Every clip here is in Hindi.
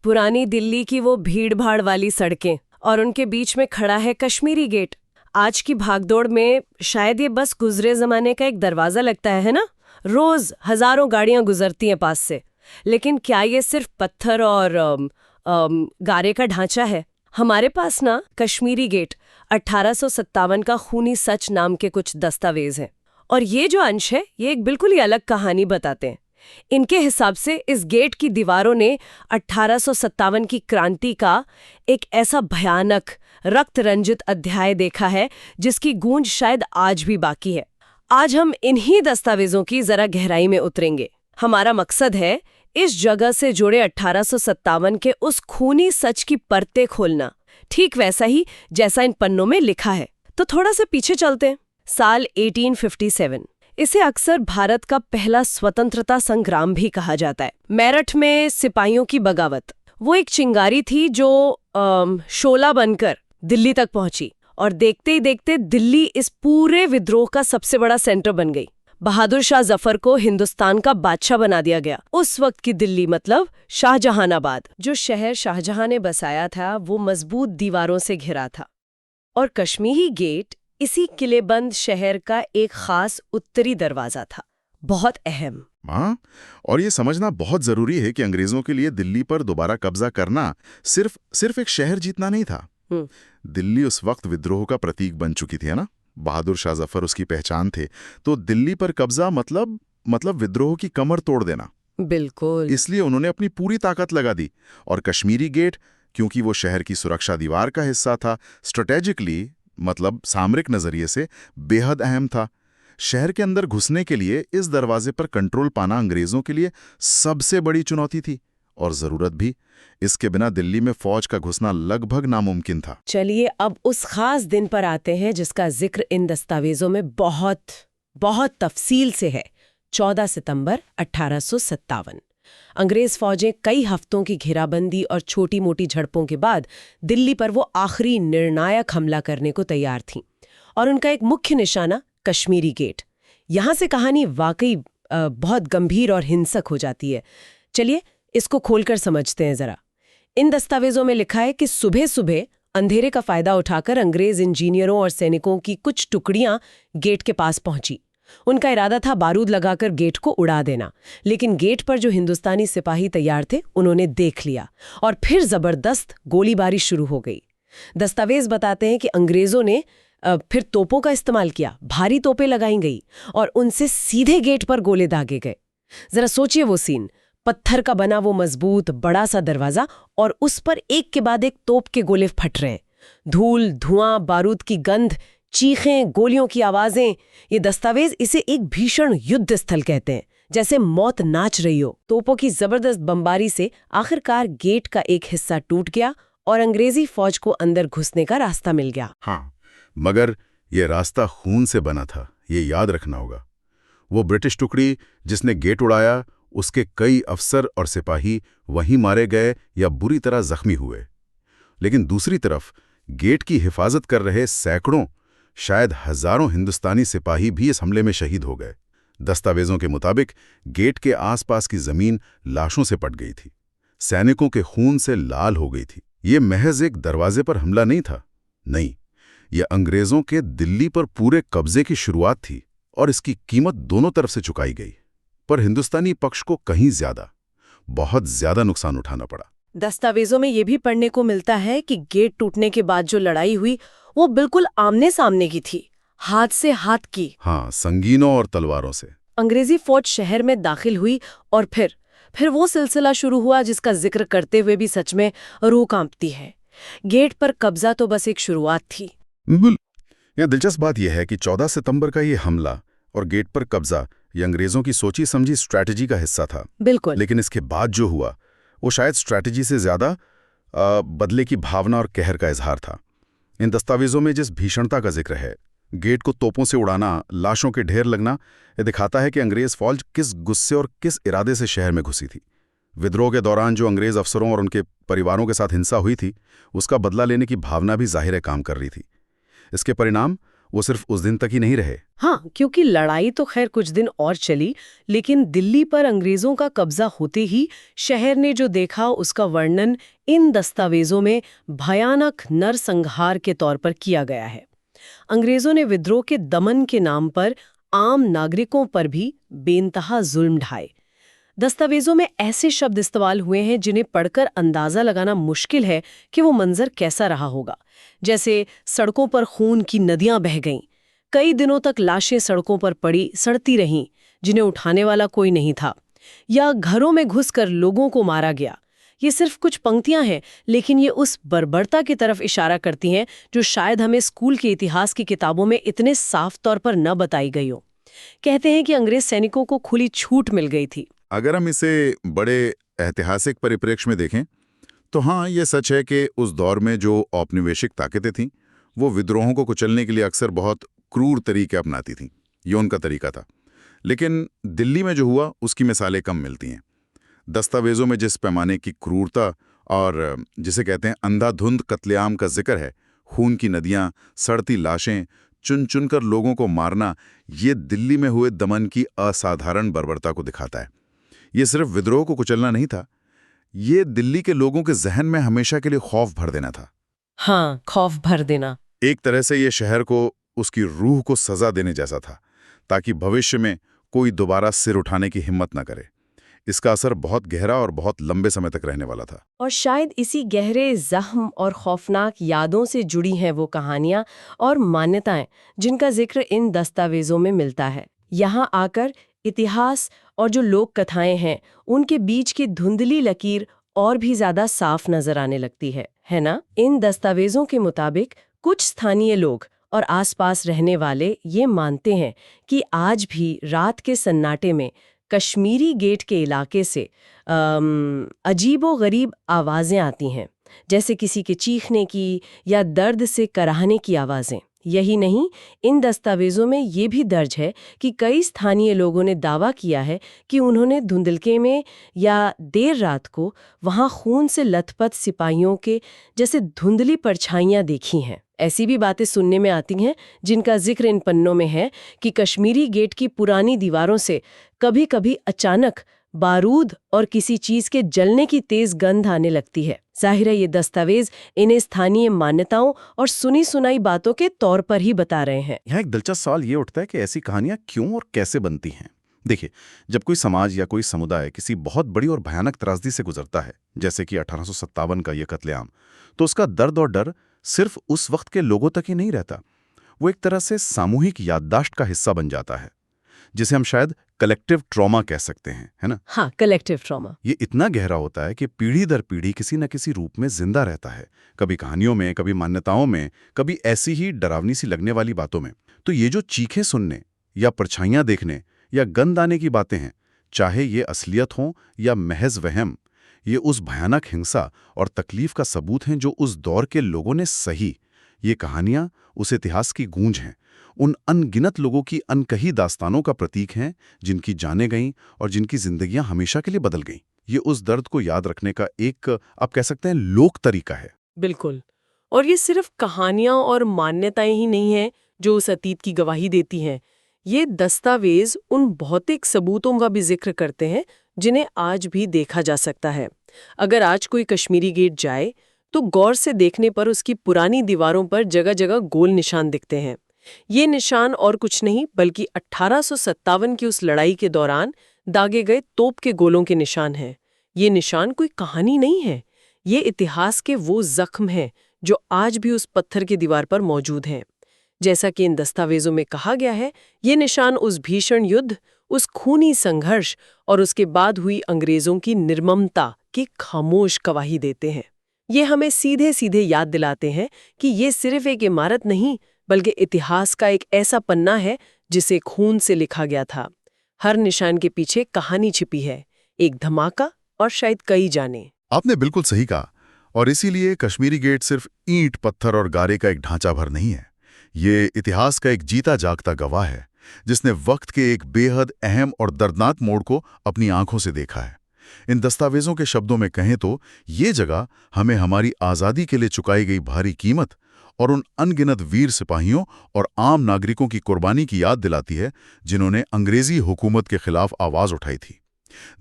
पुरानी दिल्ली की वो भीड़-भाड़ वाली सड़कें और उनके बीच में खड़ा है कश्मीरी गेट। आज की भागदौड़ में शायद ये बस गुजरे जमाने का एक दरवाजा लगता है ना? रोज हजारों गाड़ियां गुजरती हैं पास से। लेकिन क्या ये सिर्फ पत्थर और गारे का ढांचा है? हमारे पास ना कश्मीरी गेट 1857 का खूनी सच नाम के कुछ दस्तावेज हैं। और ये जो अंश है ये एक बिल्कुल ही अलग कहानी बताते हैं। इनके हिसाब से इस गेट की दीवारों ने 1857 की क्रांति का एक ऐसा भयानक रक्त रंजित अध्याय देखा है जिसकी गूंज शायद आज भी बाकी है। आज हम इन्हीं दस्तावेजों की जरा गहराई में उतरेंगे। हमारा मकसद है इस जगह से जुड़े 1857 के उस खूनी सच की परतें खोलना, ठीक वैसा ही जैसा इन पन्नों में लिखा है। तो थोड़ा सा पीछे चलते हैं। साल 1857, इसे अक्सर भारत का पहला स्वतंत्रता संग्राम भी कहा जाता है। मेरठ में सिपाहियों की बगावत, वो एक चिंगारी थी जो शोला बनकर दिल्ली तक पहुंची और देखते ही देखते दिल्ली इस पूरे विद्रोह का सबसे बड़ा सेंटर बन गई। बहादुर शाह जफर को हिंदुस्तान का बादशाह बना दिया गया। उस वक्त की दिल्ली मतलब शाहजहानाबाद, जो शहर शाहजहां ने बसाया था, वो मजबूत दीवारों से घिरा था। और कश्मीरी गेट इसी किलेबंद शहर का एक खास उत्तरी दरवाजा था, बहुत अहम। हाँ, और ये समझना बहुत जरूरी है कि अंग्रेजों के लिए दिल्ली पर दोबारा कब्जा करना सिर्फ एक शहर जीतना नहीं था। दिल्ली उस वक्त विद्रोह का प्रतीक बन चुकी थी, है ना? बहादुर शाह जफर उसकी पहचान थे। तो दिल्ली पर कब्जा मतलब विद्रोह की कमर तोड़ देना। बिल्कुल। इसलिए उन्होंने अपनी पूरी ताकत लगा दी। और कश्मीरी गेट, क्योंकि वो शहर की सुरक्षा दीवार का हिस्सा था, स्ट्रेटेजिकली मतलब सामरिक नजरिए से बेहद अहम था। शहर के अंदर घुसने के लिए इस दरवाजे पर कंट्रोल पाना अंग्रेजों के लिए सबसे बड़ी चुनौती थी, और जरूरत भी। इसके बिना दिल्ली में फौज का घुसना लगभग नामुमकिन था। चलिए अब उस खास दिन पर आते हैं जिसका जिक्र इन दस्तावेजों में बहुत तफसील से है। 14 सितंबर 1857। अंग्रेज फौजें कई हफ्तों की घेराबंदी और छोटी मोटी झड़पों के बाद दिल्ली पर वो आखिरी निर्णायक हमला करने को तैयार थीं। और उनका एक मुख्य निशाना कश्मीरी गेट। यहाँ से कहानी वाकई बहुत गंभीर और हिंसक हो जाती है। चलिए इसको खोलकर समझते हैं जरा। इन दस्तावेजों में लिखा है कि सुबह सुबह अंधेरे का फायदा उठाकर अंग्रेज इंजीनियरों और सैनिकों की कुछ टुकड़ियां गेट के पास पहुंची। उनका इरादा था बारूद लगाकर गेट को उड़ा देना, लेकिन गेट पर जो हिंदुस्तानी सिपाही तैयार थे उन्होंने देख लिया और फिर जबरदस्त गोलीबारी शुरू हो गई। दस्तावेज बताते हैं कि अंग्रेजों ने फिर तोपों का इस्तेमाल किया, भारी तोपें लगाई गई और उनसे सीधे गेट पर गोले दागे गए। जरा सोचिए वो सीन, पत्थर का बना वो मजबूत बड़ा सा दरवाजा और उस पर एक के बाद एक तोप के गोले फट रहे हैं। धूल, धुआं, बारूद की गंध, चीखें, गोलियों की आवाजें। ये दस्तावेज इसे एक भीषण युद्ध स्थल कहते हैं, जैसे मौत नाच रही हो। तोपों की जबरदस्त बमबारी से आखिरकार गेट का एक हिस्सा टूट गया और अंग्रेजी फौज को अंदर घुसने का रास्ता मिल गया। हाँ, मगर ये रास्ता खून से बना था, ये याद रखना होगा। वो ब्रिटिश टुकड़ी जिसने गेट उड़ाया, उसके कई अफसर और सिपाही वहीं मारे गए या बुरी तरह जख्मी हुए। लेकिन दूसरी तरफ गेट की हिफाजत कर रहे सैकड़ों, शायद हजारों हिंदुस्तानी सिपाही भी इस हमले में शहीद हो गए। दस्तावेजों के मुताबिक गेट के आसपास की जमीन लाशों से पट गई थी, सैनिकों के खून से लाल हो गई थी। ये महज एक दरवाजे पर हमला नहीं था, नहीं, यह अंग्रेजों के दिल्ली पर पूरे कब्जे की शुरुआत थी और इसकी कीमत दोनों तरफ से चुकाई गई। पर हिंदुस्तानी पक्ष को कहीं बहुत ज्यादा नुकसान उठाना पड़ा। दस्तावेजों में यह भी पढ़ने को मिलता है कि गेट टूटने के बाद जो लड़ाई हुई वो बिल्कुल आमने सामने की थी, हाथ से हाथ की। हाँ, संगीनों और तलवारों से। अंग्रेजी फौज शहर में दाखिल हुई और फिर वो सिलसिला शुरू हुआ जिसका जिक्र करते हुए भी सच में रूह कांपती है। गेट पर कब्जा तो बस एक शुरुआत थी। यहाँ दिलचस्प बात यह है कि 14 सितंबर का ये हमला और गेट पर कब्जा ये अंग्रेजों की सोची समझी स्ट्रैटेजी का हिस्सा था। बिल्कुल। लेकिन इसके बाद जो हुआ वो शायद स्ट्रैटेजी से ज्यादा बदले की भावना और कहर का इजहार था। इन दस्तावेजों में जिस भीषणता का जिक्र है, गेट को तोपों से उड़ाना, लाशों के ढेर लगना, ये दिखाता है कि अंग्रेज फौज किस गुस्से और किस इरादे से शहर में घुसी थी। विद्रोह के दौरान जो अंग्रेज अफसरों और उनके परिवारों के साथ हिंसा हुई थी, उसका बदला लेने की भावना भी जाहिर काम कर रही थी। इसके परिणाम वो सिर्फ उस दिन तक ही नहीं रहे। हाँ, क्योंकि लड़ाई तो खैर कुछ दिन और चली, लेकिन दिल्ली पर अंग्रेजों का कब्जा होते ही शहर ने जो देखा उसका वर्णन इन दस्तावेजों में भयानक नरसंहार के तौर पर किया गया है। अंग्रेजों ने विद्रोह के दमन के नाम पर आम नागरिकों पर भी बेइंतहा जुल्म ढाए। दस्तावेजों में ऐसे शब्द इस्तेमाल हुए हैं जिन्हें पढ़कर अंदाजा लगाना मुश्किल है कि वो मंजर कैसा रहा होगा। जैसे सड़कों पर खून की नदियां बह गईं, कई दिनों तक लाशें सड़कों पर पड़ी सड़ती रहीं जिन्हें उठाने वाला कोई नहीं था, या घरों में घुसकर लोगों को मारा गया। ये सिर्फ कुछ पंक्तियां हैं, लेकिन ये उस बर्बरता की तरफ इशारा करती हैं जो शायद हमें स्कूल के इतिहास की किताबों में इतने साफ तौर पर न बताई गई हो। कहते हैं कि अंग्रेज सैनिकों को खुली छूट मिल गई थी। अगर हम इसे बड़े ऐतिहासिक परिप्रेक्ष्य में देखें तो हाँ, ये सच है कि उस दौर में जो औपनिवेशिक ताकतें थीं वो विद्रोहों को कुचलने के लिए अक्सर बहुत क्रूर तरीके अपनाती थीं। ये उनका तरीका था। लेकिन दिल्ली में जो हुआ उसकी मिसालें कम मिलती हैं। दस्तावेजों में जिस पैमाने की क्रूरता और जिसे कहते हैं अंधाधुंध कत्लेआम का जिक्र है, खून की नदियां, सड़ती लाशें, चुन चुनकर लोगों को मारना, ये दिल्ली में हुए दमन की असाधारण बर्बरता को दिखाता है। ये सिर्फ विद्रोह को कुचलना नहीं था, ये दिल्ली के लोगों के जहन में हमेशा के लिए खौफ भर देना था। हाँ, खौफ भर देना। एक तरह से ये शहर को, उसकी रूह को सजा देने जैसा था, ताकि भविष्य में कोई दोबारा सिर उठाने की हिम्मत न करे। इसका असर बहुत गहरा और बहुत लंबे समय तक रहने वाला था। और शायद इसी गहरे जख्म और खौफनाक यादों से जुड़ी हैं वो कहानियां और मान्यताएं जिनका जिक्र इन दस्तावेजों में मिलता है। यहाँ आकर इतिहास और जो लोक कथाएं हैं उनके बीच की धुंधली लकीर और भी ज्यादा साफ नजर आने लगती है ना? इन दस्तावेजों के मुताबिक कुछ स्थानीय लोग और आसपास रहने वाले ये मानते हैं कि आज भी रात के सन्नाटे में कश्मीरी गेट के इलाके से अजीबो-गरीब आवाज़ें आती हैं, जैसे किसी के चीखने की या दर्द से कराहने की आवाज़ें। यही नहीं, इन दस्तावेजों में ये भी दर्ज है कि कई स्थानीय लोगों ने दावा किया है कि उन्होंने धुंधलके में या देर रात को वहाँ खून से लथपथ सिपाहियों के जैसे धुंधली परछाइयाँ देखी हैं। ऐसी भी बातें सुनने में आती हैं जिनका जिक्र इन पन्नों में है कि कश्मीरी गेट की पुरानी दीवारों से कभी-कभी अचानक बारूद और किसी चीज के जलने की तेज गंध आने लगती है। जाहिर है ये दस्तावेज इन्हें स्थानीय मान्यताओं और सुनी सुनाई बातों के तौर पर ही बता रहे हैं। यहाँ एक दिलचस्प सवाल ये उठता है कि ऐसी कहानियां क्यों और कैसे बनती हैं। देखिए, जब कोई समाज या कोई समुदाय किसी बहुत बड़ी और भयानक त्रासदी से गुजरता है, जैसे कि 1857 का ये कत्लेआम, तो उसका दर्द और डर सिर्फ उस वक्त के लोगों तक ही नहीं रहता, वो एक तरह से सामूहिक याददाश्त का हिस्सा बन जाता है, जिसे हम शायद कलेक्टिव ट्रॉमा कह सकते हैं, है ना? हाँ, कलेक्टिव ट्रॉमा। ये इतना गहरा होता है कि पीढ़ी दर पीढ़ी किसी न किसी रूप में जिंदा रहता है, कभी कहानियों में, कभी मान्यताओं में, कभी ऐसी ही डरावनी सी लगने वाली बातों में। तो ये जो चीखें सुनने या परछाइयां देखने या गंध आने की बातें हैं, चाहे ये असलियत हों या महज वहम, ये उस भयानक हिंसा और तकलीफ का सबूत हैं जो उस दौर के लोगों ने सही। ये कहानियां उस इतिहास की गूंज हैं, उन अनगिनत लोगों की अनकही दास्तानों का प्रतीक हैं जिनकी जानें गईं और जिनकी जिंदगियां हमेशा के लिए बदल गईं। ये उस दर्द को याद रखने का एक, आप कह सकते हैं, लोक तरीका है। बिल्कुल। और ये सिर्फ कहानियां और मान्यताएं ही नहीं हैं जो उस अतीत की गवाही देती हैं। ये दस्तावेज उन भौतिक सबूतों का भी जिक्र करते हैं जिन्हें आज भी देखा जा सकता है। अगर आज कोई कश्मीरी गेट जाए तो गौर से देखने पर उसकी पुरानी दीवारों पर जगह जगह गोल निशान दिखते हैं। ये निशान और कुछ नहीं बल्कि 1857 की उस लड़ाई के दौरान दागे गए तोप के गोलों के निशान हैं। ये निशान कोई कहानी नहीं है, ये इतिहास के वो जख्म हैं जो आज भी उस पत्थर की दीवार पर मौजूद हैं। जैसा कि इन दस्तावेजों में कहा गया है, ये निशान उस भीषण युद्ध, उस खूनी संघर्ष और उसके बाद हुई अंग्रेजों की निर्ममता की खामोश गवाही देते हैं। ये हमें सीधे सीधे याद दिलाते हैं कि ये सिर्फ एक इमारत नहीं बल्कि इतिहास का एक ऐसा पन्ना है जिसे खून से लिखा गया था। हर निशान के पीछे कहानी छिपी है, एक धमाका और शायद कई जाने। आपने बिल्कुल सही कहा। और इसीलिए कश्मीरी गेट सिर्फ ईंट, पत्थर और गारे का एक ढांचा भर नहीं है। ये इतिहास का एक जीता जागता गवाह है जिसने वक्त के एक बेहद अहम और दर्दनाक मोड़ को अपनी आंखों से देखा है। इन दस्तावेजों के शब्दों में कहें तो ये जगह हमें हमारी आज़ादी के लिए चुकाई गई भारी कीमत और उन अनगिनत वीर सिपाहियों और आम नागरिकों की कुर्बानी की याद दिलाती है जिन्होंने अंग्रेजी हुकूमत के खिलाफ आवाज उठाई थी।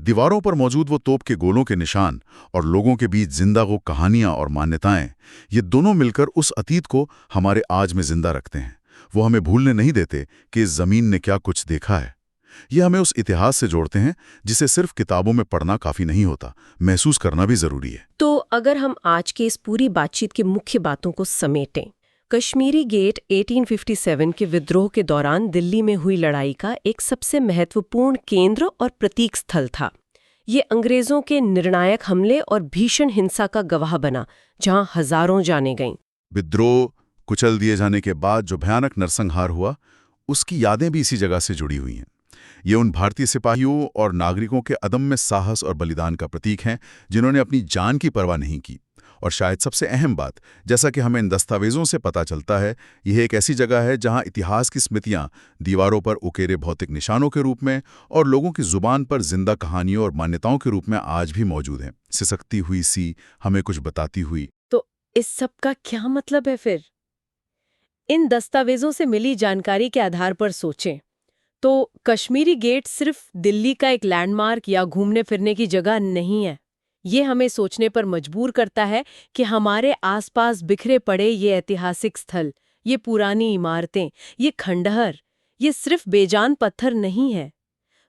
दीवारों पर मौजूद वो तोप के गोलों के निशान और लोगों के बीच जिंदा वो कहानियां और मान्यताएं, ये दोनों मिलकर उस अतीत को हमारे आज में जिंदा रखते हैं। वो हमें भूलने नहीं देते कि इस जमीन ने क्या कुछ देखा है। ये हमें उस इतिहास से जोड़ते हैं जिसे सिर्फ किताबों में पढ़ना काफी नहीं होता, महसूस करना भी जरूरी है। तो अगर हम आज के इस पूरी बातचीत की मुख्य बातों को समेटें, कश्मीरी गेट 1857 के विद्रोह के दौरान दिल्ली में हुई लड़ाई का एक सबसे महत्वपूर्ण केंद्र और प्रतीक स्थल था। ये अंग्रेजों के निर्णायक हमले और भीषण हिंसा का गवाह बना, जहां हजारों जानें गईं। विद्रोह कुचल दिए जाने के बाद जो भयानक नरसंहार हुआ, उसकी यादें भी इसी जगह से जुड़ी हुई हैं। ये उन भारतीय सिपाहियों और नागरिकों के अदम्य साहस और बलिदान का प्रतीक हैं जिन्होंने अपनी जान की परवाह नहीं की। और शायद सबसे अहम बात, जैसा कि हमें इन दस्तावेजों से पता चलता है, यह एक ऐसी जगह है जहां इतिहास की स्मृतियां दीवारों पर उकेरे भौतिक निशानों के रूप में और लोगों की जुबान पर जिंदा कहानियों और मान्यताओं के रूप में आज भी मौजूद हैं, सिसकती हुई सी, हमें कुछ बताती हुई। तो इस सब का क्या मतलब है फिर? इन दस्तावेजों से मिली जानकारी के आधार पर सोचें तो कश्मीरी गेट सिर्फ दिल्ली का एक लैंडमार्क या घूमने फिरने की जगह नहीं है। ये हमें सोचने पर मजबूर करता है कि हमारे आसपास बिखरे पड़े ये ऐतिहासिक स्थल, ये पुरानी इमारतें, ये खंडहर, ये सिर्फ बेजान पत्थर नहीं है।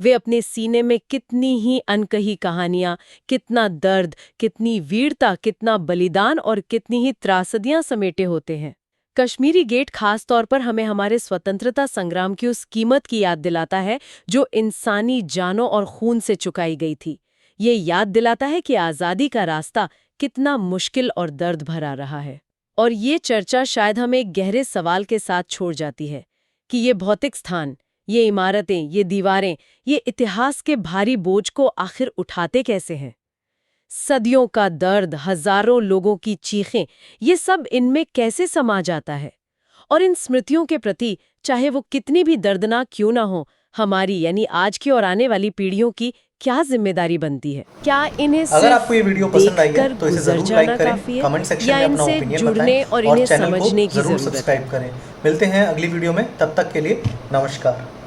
वे अपने सीने में कितनी ही अनकही कहानियां, कितना दर्द, कितनी वीरता, कितना बलिदान और कितनी ही त्रासदियां समेटे होते हैं। कश्मीरी गेट खास तौर पर हमें हमारे स्वतंत्रता संग्राम की उस कीमत की याद दिलाता है जो इंसानी जानों और खून से चुकाई गई थी। ये याद दिलाता है कि आज़ादी का रास्ता कितना मुश्किल और दर्द भरा रहा है। और ये चर्चा शायद हमें एक गहरे सवाल के साथ छोड़ जाती है कि ये भौतिक स्थान, ये इमारतें, ये दीवारें, ये इतिहास के भारी बोझ को आखिर उठाते कैसे हैं? सदियों का दर्द, हजारों लोगों की चीखें, ये सब इनमें कैसे समा जाता है? और इन स्मृतियों के प्रति, चाहे वो कितनी भी दर्दनाक क्यों ना हो, हमारी यानी आज की और आने वाली पीढ़ियों की क्या जिम्मेदारी बनती है? क्या इन्हें अगर आपको ये वीडियो पसंद आई है तो इसे गुजर जरूर लाइक जाना करें, काफी है? कमेंट सेक्शन या में अपना इनसे ओपिनियन जुड़ने बताएं और और इन्हें चैनल को समझने की जरूर जरूरत है? सब्सक्राइब करें। मिलते हैं अगली वीडियो में, तब तक के लिए नमस्कार।